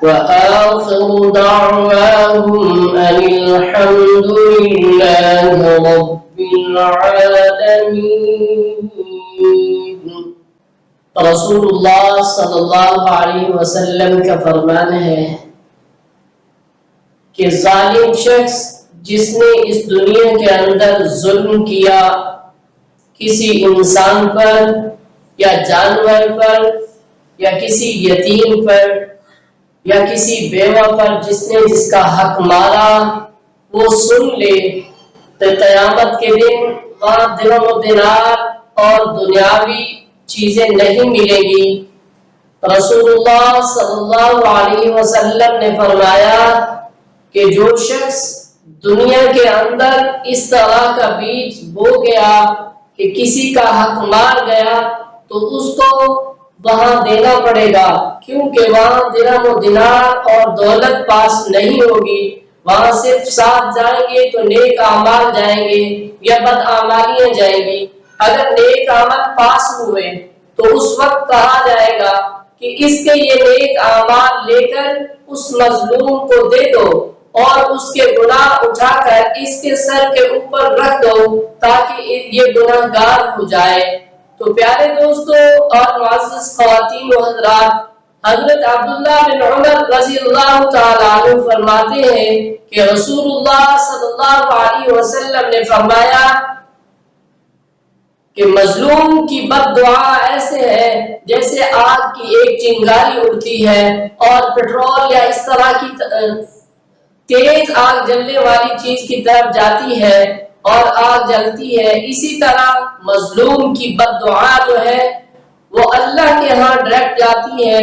وآخر دعواهم أن الحمد لله رب العالمين. رسول اللہ صلی اللہ علیہ وسلم کا فرمان ہے کہ ظالم شخص جس نے اس دنیا کے اندر ظلم کیا کسی انسان پر یا جانور پر یا کسی یتیم پر یا کسی بیوہ پر جس نے جس کا حق مارا وہ سن لے تو قیامت کے دن وہاں درہم و دینار اور دنیاوی چیزیں نہیں ملیں گی. رسول اللہ صلی اللہ علیہ وسلم نے فرمایا کہ جو شخص دنیا کے اندر اس طرح کا بیج بو گیا کہ کسی کا حق مار گیا تو اس کو وہاں دینا پڑے گا، کیونکہ وہاں درہم و دینار اور دولت پاس نہیں ہوگی. وہاں صرف ساتھ جائیں گے تو نیک اعمال جائیں گے یا بد اعمالیاں جائیں گی. اگر نیک اعمال پاس ہوئے تو اس وقت کہا جائے گا کہ اس کے یہ نیک اعمال لے کر اس مظلوم کو دے دو اور اس کے گناہ اٹھا کر اس کے سر کے اوپر رکھ دو تاکہ یہ گناہگار ہو جائے. تو پیارے دوستو اور معزز خواتین و حضرات، حضرت عبداللہ بن عمر رضی اللہ تعالی عنہ فرماتے ہیں کہ رسول اللہ صلی اللہ علیہ وسلم نے فرمایا کہ مظلوم کی بد دعا ایسے ہے جیسے آگ کی ایک چنگاری اڑتی ہے اور پیٹرول یا اس طرح کی تیز آگ جلنے والی چیز کی طرف جاتی ہے اور آگ جلتی ہے. اسی طرح مظلوم کی بد دعا جو ہے وہ اللہ کے ہاں ڈائریکٹ جاتی ہے،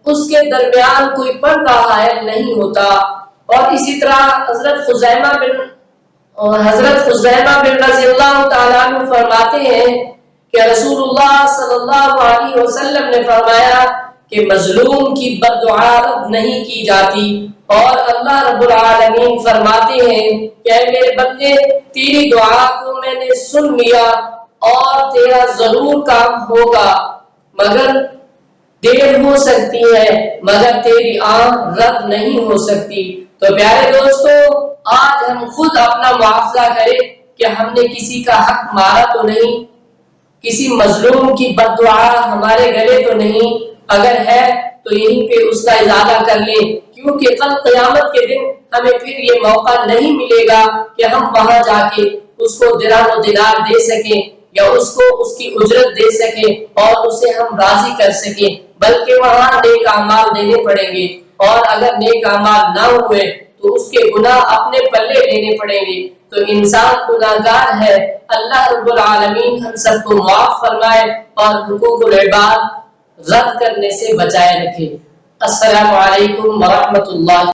اس کے درمیان کوئی پردہ حائل نہیں ہوتا. اور اسی طرح حضرت خزیمہ بن رضی اللہ تعالیٰ عنہ فرماتے ہیں کہ رسول اللہ صلی اللہ علیہ وسلم نے فرمایا کہ مظلوم کی بد دعا رد نہیں کی جاتی. اور اللہ رب العالمین فرماتے ہیں کہ اے میرے بندے تیری دعا کو میں نے سن لیا اور تیرا ضرور کام ہوگا، مگر دیر ہو سکتی ہے مگر تیری آنکھ رد نہیں ہو سکتی. تو پیارے دوستو آج ہم خود اپنا معاوضہ کریں کہ ہم نے کسی کا حق مارا تو نہیں، کسی مظلوم کی بد دعا ہمارے گلے تو نہیں، اگر ہے تو یہیں پہ اس کا ازالہ کر لیں، کیونکہ کل قیامت کے دن ہمیں پھر یہ موقع نہیں ملے گا کہ ہم وہاں جا کے اس کو درہم و دینار دے سکیں یا اس کو اس کی اجرت دے سکیں اور اسے ہم راضی کر سکیں، بلکہ وہاں نیک اعمال دینے پڑیں گے. اور اگر نیک اعمال نہ ہوئے تو اس کے گناہ اپنے پلے لینے پڑیں گے. تو انسان گناہگار ہے، اللہ رب العالمین ہم سب کو معاف فرمائے اور حقوق العباد رد کرنے سے بچائے رکھے. السلام علیکم ورحمۃ اللہ